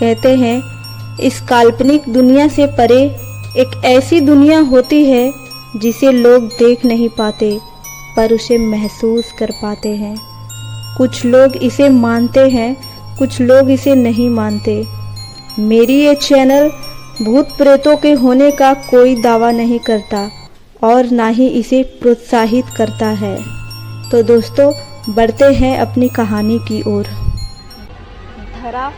कहते हैं इस काल्पनिक दुनिया से परे एक ऐसी दुनिया होती है जिसे लोग देख नहीं पाते पर उसे महसूस कर पाते हैं। कुछ लोग इसे मानते हैं, कुछ लोग इसे नहीं मानते। मेरी ये चैनल भूत प्रेतों के होने का कोई दावा नहीं करता और ना ही इसे प्रोत्साहित करता है। तो दोस्तों बढ़ते हैं अपनी कहानी की ओर। धरा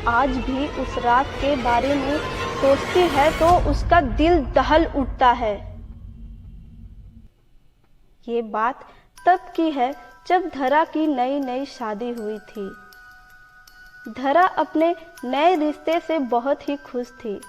आज भी उस रात के बारे में सोचती है तो उसका दिल दहल उठता है। ये बात तब की है जब धरा की नई नई शादी हुई थी। धरा अपने नए रिश्ते से बहुत ही खुश थी।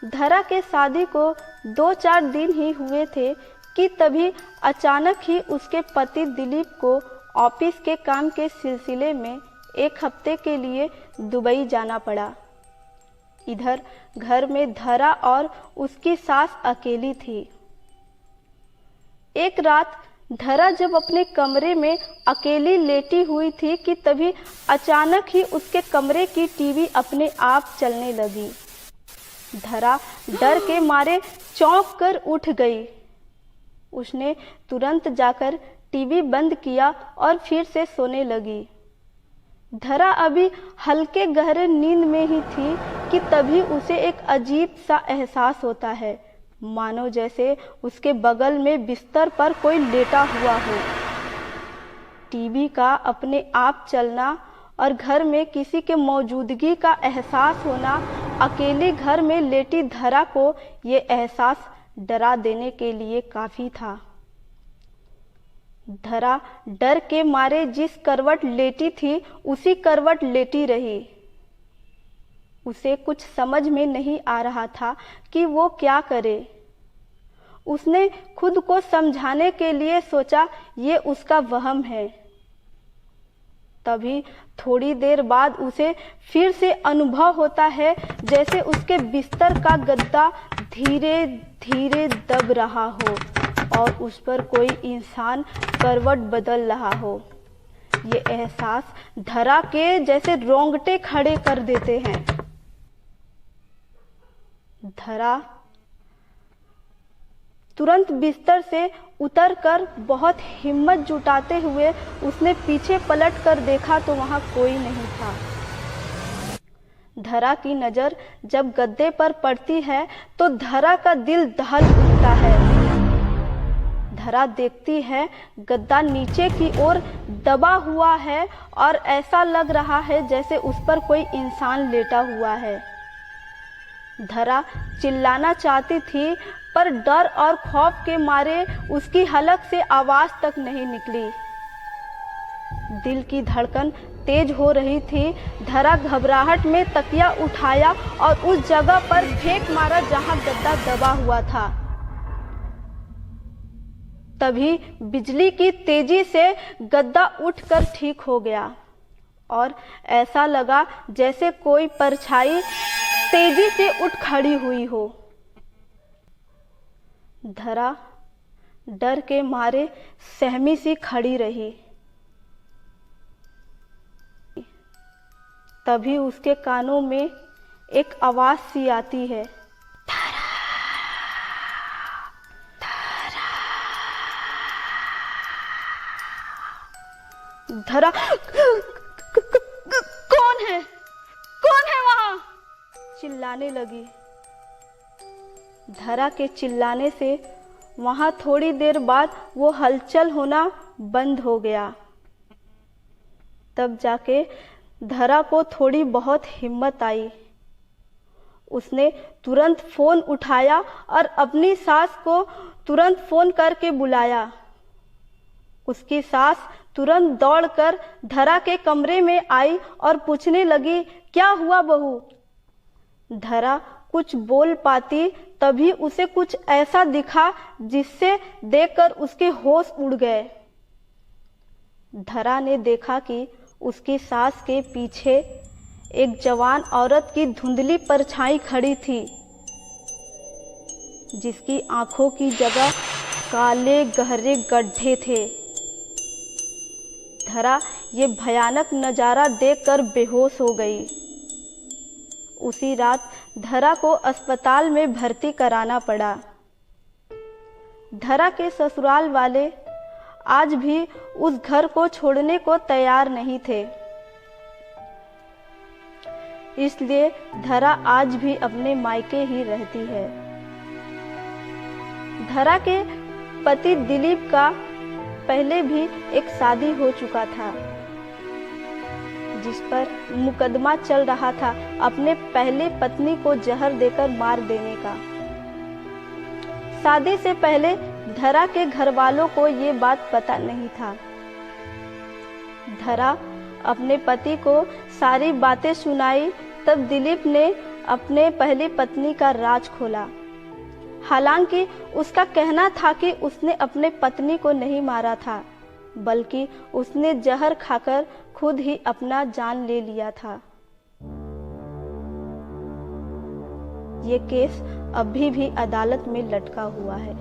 धरा के शादी को 2-4 दिन ही हुए थे कि तभी अचानक ही उसके पति दिलीप को ऑफिस के काम के सिलसिले में 1 हफ्ते के लिए दुबई जाना पड़ा। इधर घर में धरा और उसकी सास अकेली थी। एक रात धरा जब अपने कमरे में अकेली लेटी हुई थी कि तभी अचानक ही उसके कमरे की टीवी अपने आप चलने लगी। धरा डर के मारे चौंक कर उठ गई। उसने तुरंत जाकर टीवी बंद किया और फिर से सोने लगी। धरा अभी हल्के गहरे नींद में ही थी कि तभी उसे एक अजीब सा एहसास होता है, मानो जैसे उसके बगल में बिस्तर पर कोई लेटा हुआ हो। टीवी का अपने आप चलना और घर में किसी के मौजूदगी का एहसास होना अकेले घर में लेटी धरा को ये एहसास डरा देने के लिए काफ़ी था। धरा डर के मारे जिस करवट लेटी थी उसी करवट लेटी रही। उसे कुछ समझ में नहीं आ रहा था कि वो क्या करे। उसने खुद को समझाने के लिए सोचा ये उसका वहम है। तभी थोड़ी देर बाद उसे फिर से अनुभव होता है जैसे उसके बिस्तर का गद्दा धीरे धीरे दब रहा हो और उस पर कोई इंसान करवट बदल रहा हो। ये एहसास धरा के जैसे रोंगटे खड़े कर देते हैं। धरा तुरंत बिस्तर से उतरकर बहुत हिम्मत जुटाते हुए उसने पीछे पलट कर देखा तो वहां कोई नहीं था। धरा की नज़र जब गद्दे पर पड़ती है तो धरा का दिल दहल उठता है। धरा देखती है गद्दा नीचे की ओर दबा हुआ है और ऐसा लग रहा है जैसे उस पर कोई इंसान लेटा हुआ है। धरा चिल्लाना चाहती थी पर डर और खौफ के मारे उसकी हलक से आवाज तक नहीं निकली। दिल की धड़कन तेज हो रही थी। धरा घबराहट में तकिया उठाया और उस जगह पर फेंक मारा जहां गद्दा दबा हुआ था। तभी बिजली की तेजी से गद्दा उठकर ठीक हो गया और ऐसा लगा जैसे कोई परछाई तेजी से उठ खड़ी हुई हो। धरा डर के मारे सहमी सी खड़ी रही। तभी उसके कानों में एक आवाज सी आती है, धरा कौन है? कौन है वहां? चिल्लाने लगी। धरा के चिल्लाने से वहां थोड़ी देर बाद वो हलचल होना बंद हो गया। तब जाके धरा को थोड़ी बहुत हिम्मत आई। उसने तुरंत फोन उठाया और अपनी सास को तुरंत फोन करके बुलाया। उसकी सास तुरंत दौड़कर धरा के कमरे में आई और पूछने लगी, क्या हुआ बहू? धरा कुछ बोल पाती तभी उसे कुछ ऐसा दिखा जिससे देखकर उसके होश उड़ गए। धरा ने देखा कि उसकी सास के पीछे एक जवान औरत की धुंधली परछाई खड़ी थी, जिसकी आंखों की जगह काले गहरे गड्ढे थे। धरा ये भयानक नज़ारा देखकर बेहोश हो गई। उसी रात धरा को अस्पताल में भर्ती कराना पड़ा। धरा के ससुराल वाले आज भी उस घर को छोड़ने को तैयार नहीं थे, इसलिए धरा आज भी अपने मायके ही रहती है। धरा के पति दिलीप का पहले भी एक शादी हो चुका था, जिस पर मुकदमा चल रहा था अपने पहले पत्नी को जहर देकर मार देने का। शादी से पहले धरा के घर वालों को ये बात पता नहीं था। धरा अपने पति को सारी बातें सुनाई, तब दिलीप ने अपने पहली पत्नी का राज खोला। हालांकि उसका कहना था कि उसने अपने पत्नी को नहीं मारा था, बल्कि उसने जहर खाकर खुद ही अपना जान ले लिया था। ये केस अभी भी अदालत में लटका हुआ है।